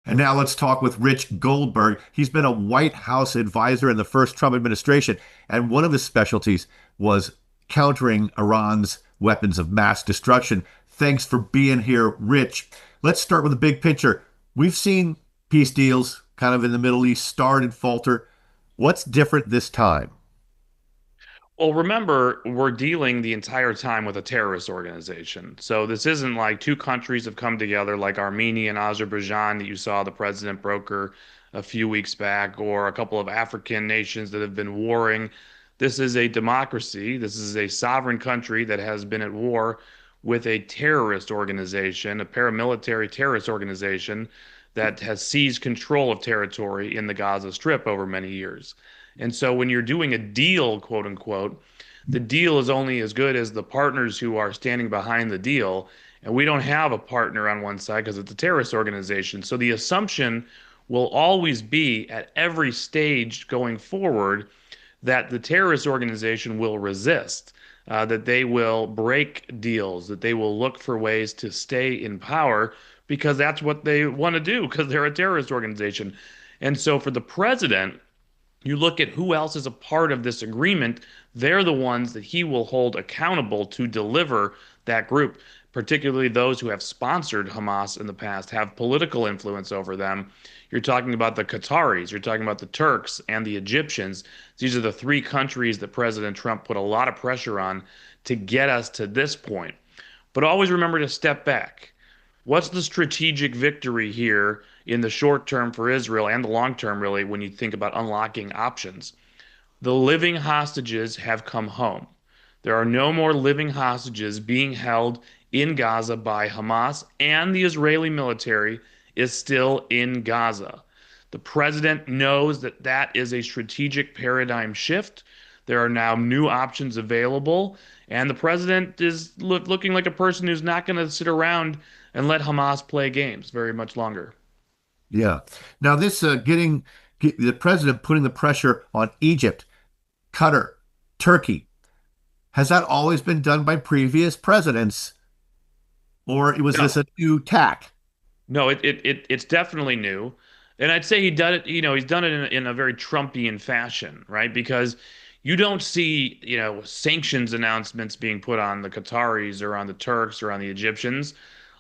And now let's talk with Rich Goldberg. He's been a White House advisor in the first Trump administration, and one of his specialties was countering Iran's weapons of mass destruction. Thanks for being here, Rich. Let's start with the big picture. We've seen peace deals kind of in the Middle East start and falter. What's different this time? Well, remember, we're dealing the entire time with a terrorist organization. So this isn't like two countries have come together like Armenia and Azerbaijan that you saw the president broker a few weeks back, or a couple of African nations that have been warring. This is a democracy. This is a sovereign country that has been at war with a terrorist organization, a paramilitary terrorist organization that has seized control of territory in the Gaza Strip over many years. And so when you're doing a deal, quote unquote, the deal is only as good as the partners who are standing behind the deal. And we don't have a partner on one side because it's a terrorist organization. So the assumption will always be at every stage going forward that the terrorist organization will resist, that they will break deals, that they will look for ways to stay in power because that's what they want to do because they're a terrorist organization. And so for the president, you look at who else is a part of this agreement, they're the ones that he will hold accountable to deliver that group, particularly those who have sponsored Hamas in the past, have political influence over them. You're talking about the Qataris, you're talking about the Turks and the Egyptians. These are the three countries that President Trump put a lot of pressure on to get us to this point. But always remember to step back. What's the strategic victory here in the short term for Israel and the long term, really, when you think about unlocking options? The living hostages have come home. There are no more living hostages being held in Gaza by Hamas, and the Israeli military is still in Gaza. The president knows that that is a strategic paradigm shift. There are now new options available, and the president is looking like a person who's not going to sit around and let Hamas play games very much longer. Yeah. Now, this the president putting the pressure on Egypt, Qatar, Turkey, has that always been done by previous presidents, or was this No, a new tack? no, it's definitely new. And I'd say he done it, he's done it in a very Trumpian fashion, right? Because you don't see, sanctions announcements being put on the Qataris or on the Turks or on the Egyptians.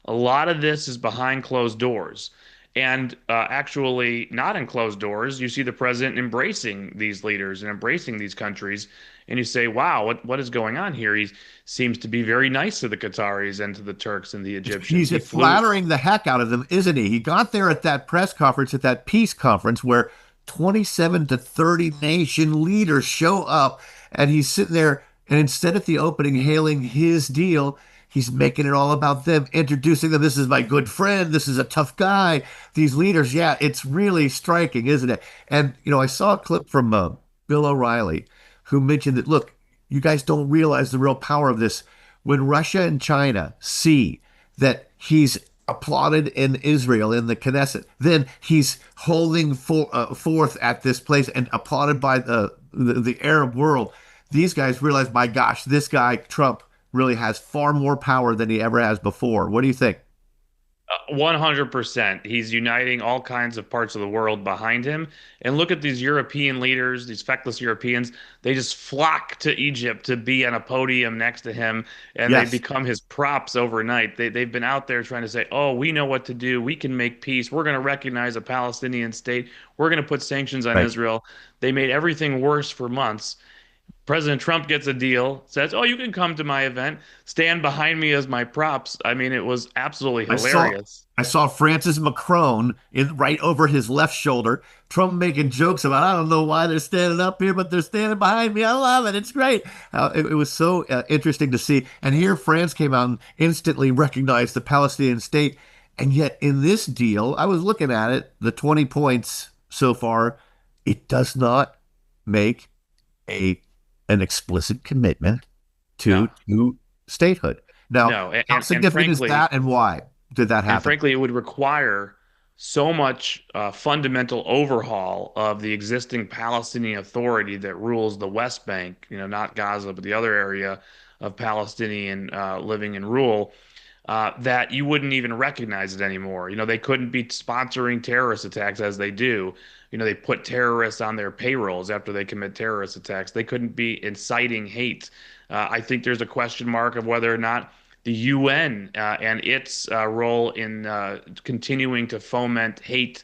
A lot of this is behind closed doors. And actually, not in closed doors, you see the president embracing these leaders and embracing these countries. And you say, wow, what is going on here? He seems to be very nice to the Qataris and to the Turks and the Egyptians. He's He flew. flattering the heck out of them, isn't he? He got there at that press conference, at that peace conference, where 27 to 30 nation leaders show up, and he's sitting there, and instead of the opening hailing his deal, he's making it all about them, introducing them. This is my good friend. This is a tough guy. These leaders, yeah, it's really striking, isn't it? And, I saw a clip from Bill O'Reilly who mentioned that, look, you guys don't realize the real power of this. When Russia and China see that he's applauded in Israel in the Knesset, then he's holding forth at this place and applauded by the Arab world. These guys realize, my gosh, this guy Trump really has far more power than he ever has before. What do you think? 100%. He's uniting all kinds of parts of the world behind him. And look at these European leaders, these feckless Europeans. They just flock to Egypt to be on a podium next to him, and they Yes, become his props overnight. They've been out there trying to say, oh, we know what to do. We can make peace. We're going to recognize a Palestinian state. We're going to put sanctions on right. Israel. They made everything worse for months. President Trump gets a deal, says, "Oh, you can come to my event, stand behind me as my props." I mean, it was absolutely I saw hilarious. I saw Francis Macron in right over his left shoulder. Trump making jokes about, I don't know why they're standing up here, but they're standing behind me. I love it. It's great. It was so interesting to see. And here France came out and instantly recognized the Palestinian state. And yet in this deal, I was looking at it, the 20 points so far, it does not make a an explicit commitment No, to statehood. Now, no, how and significant is frankly, that, and why did that happen? it would require so much fundamental overhaul of the existing Palestinian Authority that rules the West Bank. Not Gaza, but the other area of Palestinian living and rule. that you wouldn't even recognize it anymore. They couldn't be sponsoring terrorist attacks as they do. They put terrorists on their payrolls after they commit terrorist attacks. They couldn't be inciting hate. I think there's a question mark of whether or not the UN and its role in continuing to foment hate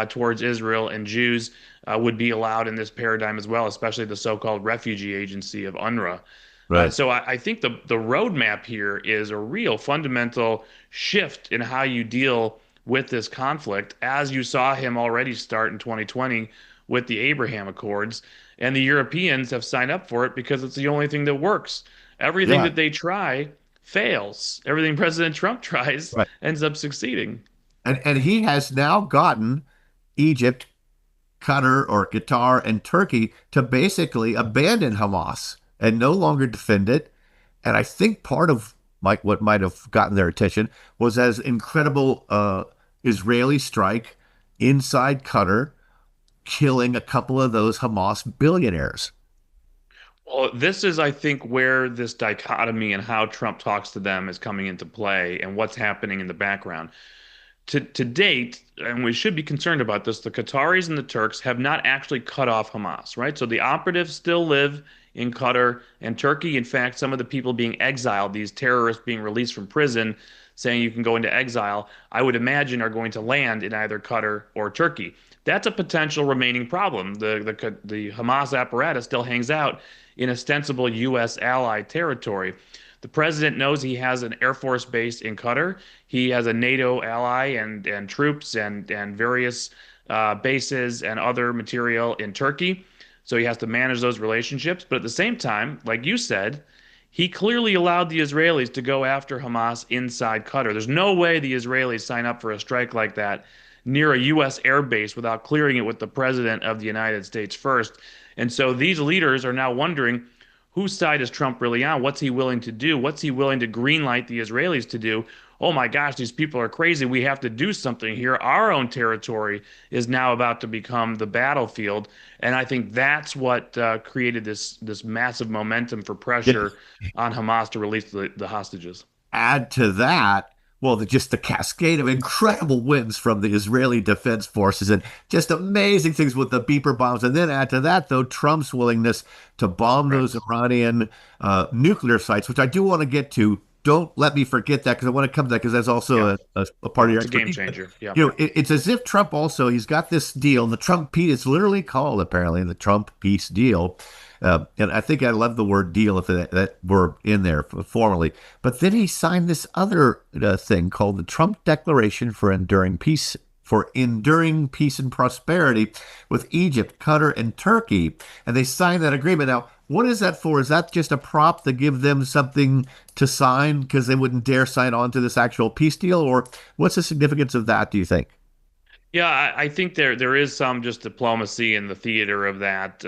towards Israel and Jews would be allowed in this paradigm as well, especially the so-called refugee agency of UNRWA. Right. So I think the roadmap here is a real fundamental shift in how you deal with this conflict, as you saw him already start in 2020 with the Abraham Accords. And the Europeans have signed up for it because it's the only thing that works. Everything Yeah. that they try fails. Everything President Trump tries Right. ends up succeeding. And he has now gotten Egypt, Qatar or Qatar and Turkey to basically abandon Hamas and no longer defend it. And I think part of what might have gotten their attention was as incredible Israeli strike inside Qatar, killing a couple of those Hamas billionaires. Well, this is, I think, where this dichotomy and how Trump talks to them is coming into play and what's happening in the background. To date, and we should be concerned about this, the Qataris and the Turks have not actually cut off Hamas, right? So the operatives still live in Qatar and Turkey. In fact, some of the people being exiled, these terrorists being released from prison, saying you can go into exile, I would imagine are going to land in either Qatar or Turkey. That's a potential remaining problem. The Hamas apparatus still hangs out in ostensible U.S. allied territory. The president knows he has an Air Force base in Qatar. He has a NATO ally and troops and various bases and other material in Turkey. So he has to manage those relationships. But at the same time, like you said, he clearly allowed the Israelis to go after Hamas inside Qatar. There's no way the Israelis sign up for a strike like that near a U.S. air base without clearing it with the president of the United States first. And so these leaders are now wondering whose side is Trump really on? What's he willing to do? What's he willing to greenlight the Israelis to do? Oh my gosh, these people are crazy. We have to do something here. Our own territory is now about to become the battlefield, and I think that's what created this massive momentum for pressure on Hamas to release the hostages. Add to that, well, just the cascade of incredible wins from the Israeli Defense Forces and just amazing things with the beeper bombs. And then add to that, though, Trump's willingness to bomb Right. those Iranian nuclear sites, which I do want to get to. Don't let me forget that because I want to come to that because that's Yeah. also a part of your It's a game expertise. But, changer. Yeah. it's as if Trump also, he's got this deal, and the Trump peace, it's literally called apparently the Trump peace deal. And I think I love the word deal if that were in there formally. But then he signed this other thing called the Trump Declaration for enduring peace and prosperity with Egypt, Qatar, and Turkey. And they signed that agreement. Now, what is that for? Is that just a prop to give them something to sign because they wouldn't dare sign on to this actual peace deal? Or what's the significance of that, do you think? Yeah, I think there is some just diplomacy in the theater of that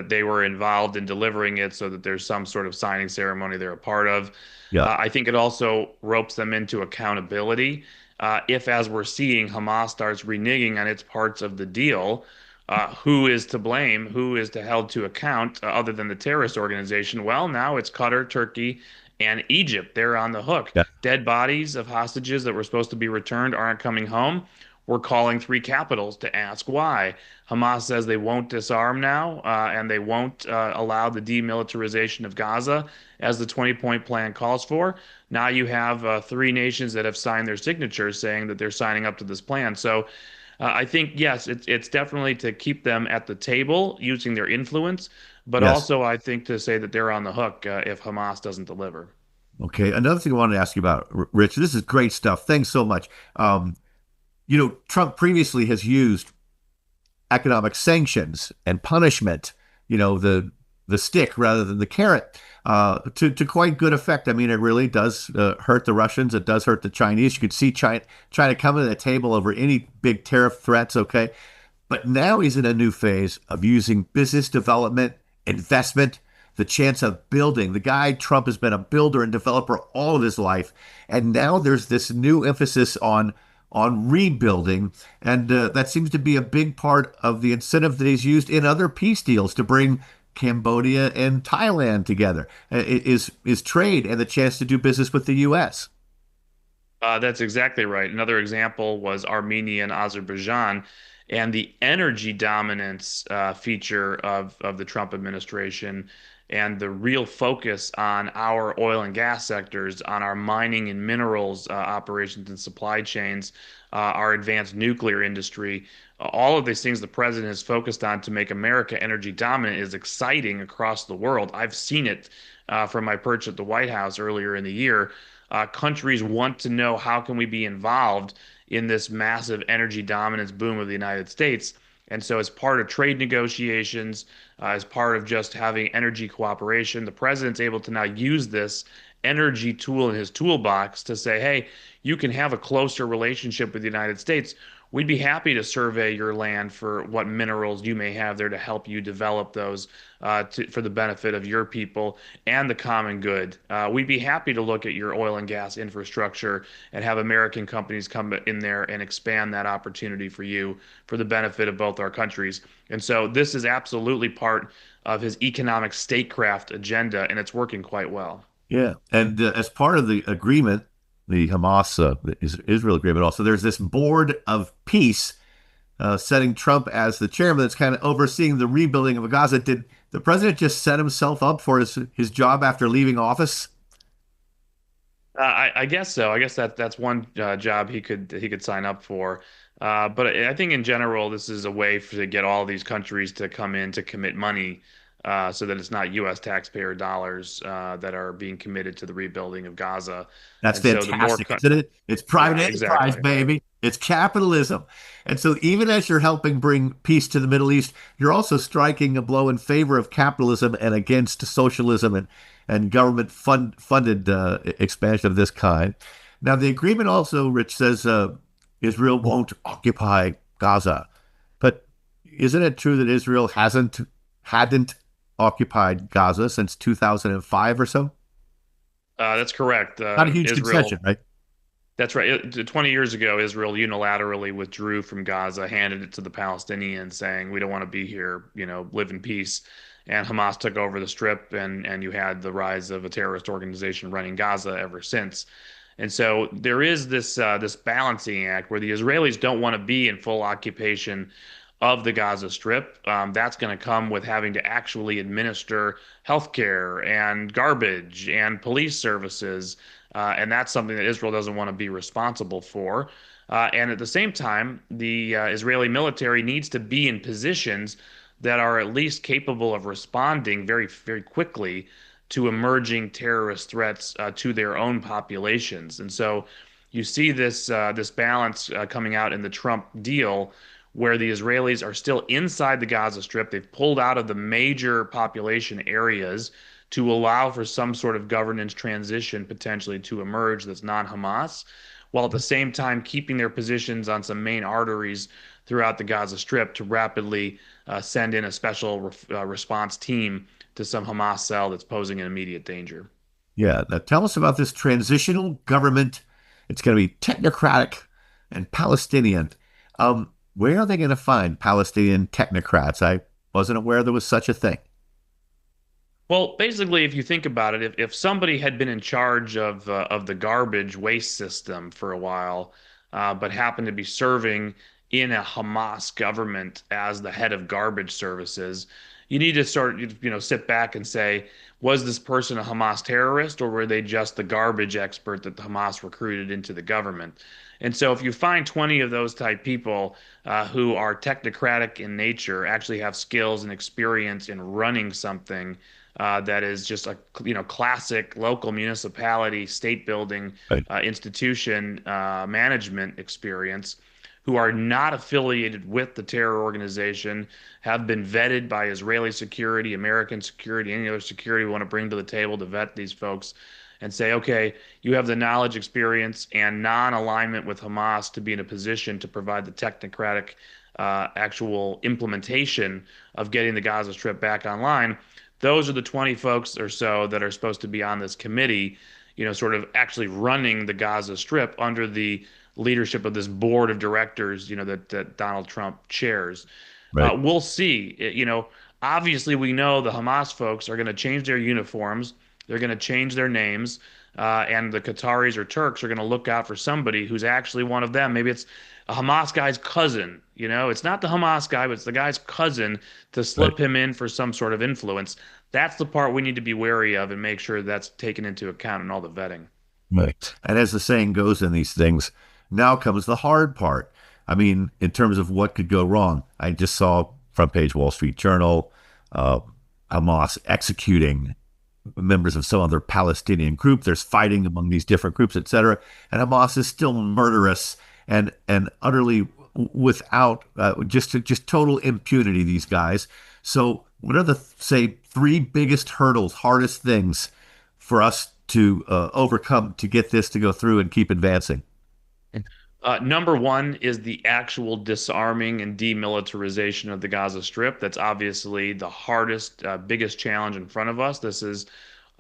they were involved in delivering it, so that there's some sort of signing ceremony they're a part of. Yeah. I think it also ropes them into accountability. If, as we're seeing, Hamas starts reneging on its parts of the deal, who is to blame? Who is to held to account other than the terrorist organization? Well, now it's Qatar, Turkey, and Egypt. They're on the hook. Yeah. Dead bodies of hostages that were supposed to be returned aren't coming home. We're calling three capitals to ask why. Hamas says they won't disarm now, and they won't allow the demilitarization of Gaza as the 20-point plan calls for. Now you have three nations that have signed their signatures saying that they're signing up to this plan. So I think, yes, it's definitely to keep them at the table using their influence, but Yes. also I think to say that they're on the hook if Hamas doesn't deliver. Okay. Another thing I wanted to ask you about, Rich, this is great stuff. Thanks so much. Trump previously has used economic sanctions and punishment, the stick rather than the carrot, to quite good effect. I mean, it really does hurt the Russians. It does hurt the Chinese. You could see China coming to the table over any big tariff threats. Okay, but now he's in a new phase of using business development, investment, the chance of building. The guy, Trump, has been a builder and developer all of his life. And now there's this new emphasis on rebuilding. And that seems to be a big part of the incentive that he's used in other peace deals to bring Cambodia and Thailand together, is trade and the chance to do business with the U.S. That's exactly right. Another example was Armenia and Azerbaijan, and the energy dominance feature of the Trump administration, and the real focus on our oil and gas sectors, on our mining and minerals operations and supply chains, our advanced nuclear industry. All of these things the president has focused on to make America energy dominant is exciting across the world. I've seen it from my perch at the White House earlier in the year. Countries want to know how can we be involved in this massive energy dominance boom of the United States. And so, as part of trade negotiations, as part of just having energy cooperation, the president's able to now use this energy tool in his toolbox to say, hey, you can have a closer relationship with the United States. We'd be happy to survey your land for what minerals you may have there to help you develop those for the benefit of your people and the common good. We'd be happy to look at your oil and gas infrastructure and have American companies come in there and expand that opportunity for you for the benefit of both our countries. And so this is absolutely part of his economic statecraft agenda, and it's working quite well. Yeah, and as part of the agreement, the Hamas Israel agreement, also there's this board of peace setting Trump as the chairman that's kind of overseeing the rebuilding of Gaza. Did the president just set himself up for his job after leaving office? I guess so. I guess that's one job he could sign up for. But I think in general, this is a way to get all these countries to come in to commit money, so that it's not U.S. taxpayer dollars that are being committed to the rebuilding of Gaza. That's And so the more, fantastic, isn't it? It's private yeah, enterprise, exactly. baby. It's capitalism. And so even as you're helping bring peace to the Middle East, you're also striking a blow in favor of capitalism and against socialism and government funded expansion of this kind. Now, the agreement also, Rich, says Israel won't occupy Gaza. But isn't it true that Israel hadn't occupied Gaza since 2005 or so? That's correct. Not a huge concession, Israel. right? That's right. 20 years ago, Israel unilaterally withdrew from Gaza, handed it to the Palestinians, saying, "We don't want to be here, live in peace." And Hamas took over the strip, and you had the rise of a terrorist organization running Gaza ever since. And so there is this balancing act where the Israelis don't want to be in full occupation of the Gaza Strip. That's going to come with having to actually administer healthcare and garbage and police services. And that's something that Israel doesn't want to be responsible for. And at the same time, the Israeli military needs to be in positions that are at least capable of responding very, very quickly to emerging terrorist threats to their own populations. And so you see this balance coming out in the Trump deal, where the Israelis are still inside the Gaza Strip. They've pulled out of the major population areas to allow for some sort of governance transition potentially to emerge that's non-Hamas, while at the same time keeping their positions on some main arteries throughout the Gaza Strip to rapidly send in a special response team to some Hamas cell that's posing an immediate danger. Yeah. Now tell us about this transitional government. It's going to be technocratic and Palestinian. Where are they going to find Palestinian technocrats? I wasn't aware there was such a thing. Well, basically, if you think about it, if somebody had been in charge of the garbage waste system for a while, but happened to be serving in a Hamas government as the head of garbage services, you need to sort sit back and say, was this person a Hamas terrorist, or were they just the garbage expert that the Hamas recruited into the government? And so, if you find 20 of those type people who are technocratic in nature, actually have skills and experience in running something that is just a classic local municipality, state building Right. institution management experience, who are not affiliated with the terror organization, have been vetted by Israeli security, American security, any other security we want to bring to the table to vet these folks and say, okay, you have the knowledge, experience, and non-alignment with Hamas to be in a position to provide the technocratic actual implementation of getting the Gaza Strip back online. Those are the 20 folks or so that are supposed to be on this committee, sort of actually running the Gaza Strip under the leadership of this board of directors, that Donald Trump chairs. Right. We'll see. Obviously, we know the Hamas folks are going to change their uniforms. They're going to change their names. and the Qataris or Turks are going to look out for somebody who's actually one of them. Maybe it's a Hamas guy's cousin. It's not the Hamas guy, but it's the guy's cousin to Right. slip him in for some sort of influence. That's the part we need to be wary of and make sure that's taken into account in all the vetting. Right. And as the saying goes in these things, now comes the hard part. I mean, in terms of what could go wrong, I just saw front page Wall Street Journal, uh, Hamas executing members of some other Palestinian group. There's fighting among these different groups, etc. And Hamas is still murderous and utterly without just total impunity. These guys. So, what are the say three biggest hurdles, hardest things for us to overcome to get this to go through and keep advancing? Number one is the actual disarming and demilitarization of the Gaza Strip. That's obviously the hardest, biggest challenge in front of us. This is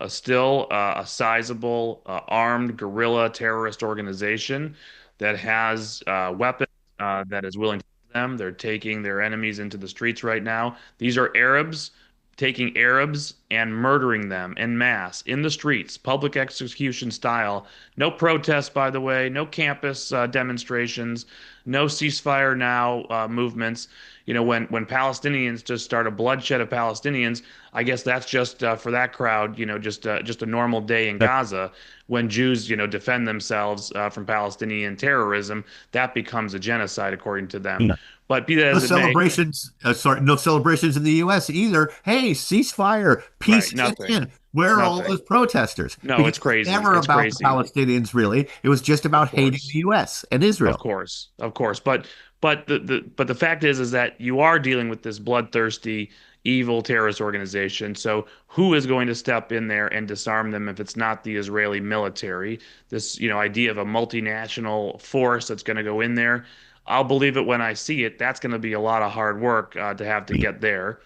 still a sizable armed guerrilla terrorist organization that has weapons that is willing to use them. They're taking their enemies into the streets right now. These are Arabs taking Arabs and murdering them en masse in the streets, public execution style. No protests, by the way, no campus demonstrations, no ceasefire now movements. When Palestinians just start a bloodshed of Palestinians, I guess that's just for that crowd, just a normal day in Gaza. When Jews, defend themselves from Palestinian terrorism, that becomes a genocide according to them. But be that No as it may, celebrations. Sorry, no celebrations in the U.S. either. Hey, ceasefire, right, peace is nothing, in. Where are all nothing. those protesters? No, Because it's it was crazy. never It's about the crazy. Palestinians, really. It was just Of about hating course. the U.S. and Of Israel. course. Of course. But the fact is that you are dealing with this bloodthirsty, evil terrorist organization. So who is going to step in there and disarm them if it's not the Israeli military? This, idea of a multinational force that's going to go in there. I'll believe it when I see it. That's going to be a lot of hard work to have to get there.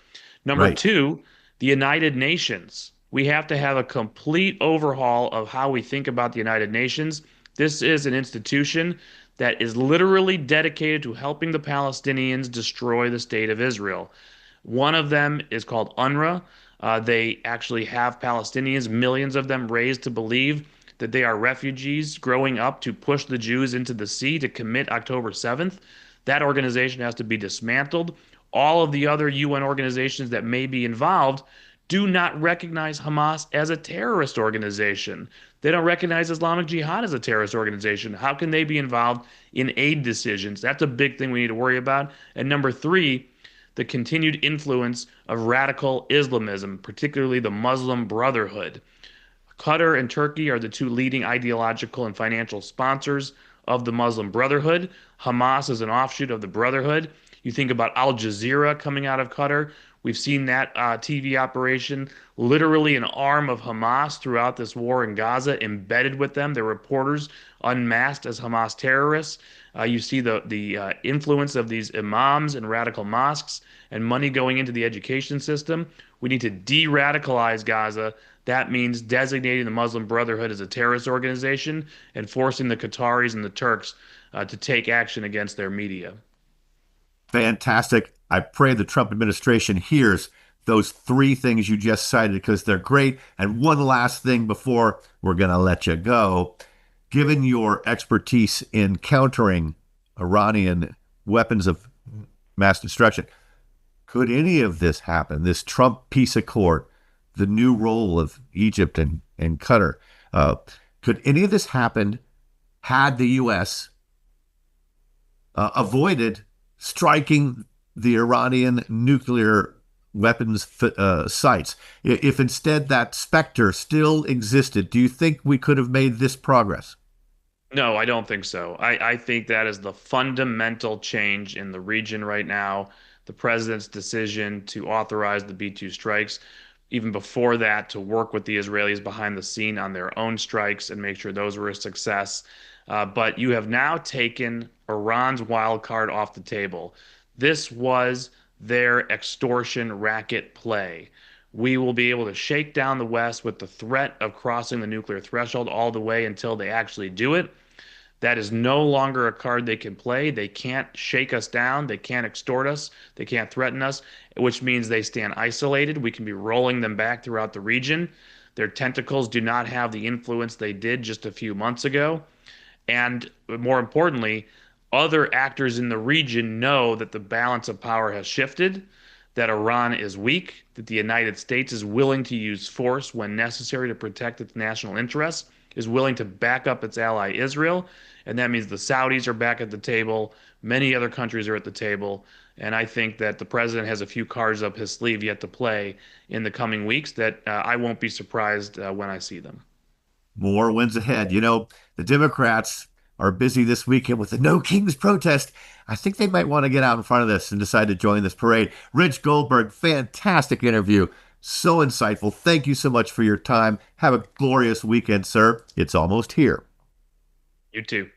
Number Right. two, the United Nations. We have to have a complete overhaul of how we think about the United Nations. This is an institution that is literally dedicated to helping the Palestinians destroy the state of Israel. One of them is called UNRWA. They actually have Palestinians, millions of them, raised to believe that they are refugees growing up to push the Jews into the sea to commit October 7th. That organization has to be dismantled. All of the other UN organizations that may be involved do not recognize Hamas as a terrorist organization. They don't recognize Islamic Jihad as a terrorist organization. How can they be involved in aid decisions? That's a big thing we need to worry about. And number three, the continued influence of radical Islamism, particularly the Muslim Brotherhood. Qatar and Turkey are the two leading ideological and financial sponsors of the Muslim Brotherhood. Hamas is an offshoot of the Brotherhood. You think about Al Jazeera coming out of Qatar. We've seen that TV operation, literally an arm of Hamas throughout this war in Gaza, embedded with them. They're reporters unmasked as Hamas terrorists. You see the influence of these imams and radical mosques and money going into the education system. We need to de-radicalize Gaza. That means designating the Muslim Brotherhood as a terrorist organization and forcing the Qataris and the Turks to take action against their media. Fantastic. I pray the Trump administration hears those three things you just cited because they're great. And one last thing before we're going to let you go. Given your expertise in countering Iranian weapons of mass destruction, could any of this happen? This Trump peace accord, the new role of Egypt and Qatar, could any of this happen had the U.S. Avoided striking the Iranian nuclear weapons sites? If instead that specter still existed, do you think we could have made this progress? No, I don't think so. I think that is the fundamental change in the region right now. The president's decision to authorize the B 2 strikes, even before that, to work with the Israelis behind the scene on their own strikes and make sure those were a success. But you have now taken Iran's wild card off the table. This was their extortion racket play. We will be able to shake down the West with the threat of crossing the nuclear threshold all the way until they actually do it. That is no longer a card they can play. They can't shake us down. They can't extort us. They can't threaten us, which means they stand isolated. We can be rolling them back throughout the region. Their tentacles do not have the influence they did just a few months ago. And more importantly, other actors in the region know that the balance of power has shifted, that Iran is weak, that the United States is willing to use force when necessary to protect its national interests, is willing to back up its ally Israel. And that means the Saudis are back at the table. Many other countries are at the table. And I think that the president has a few cards up his sleeve yet to play in the coming weeks that I won't be surprised when I see them. More wins ahead. The Democrats are busy this weekend with the No Kings protest. I think they might want to get out in front of this and decide to join this parade. Rich Goldberg, fantastic interview. So insightful. Thank you so much for your time. Have a glorious weekend, sir. It's almost here. You too.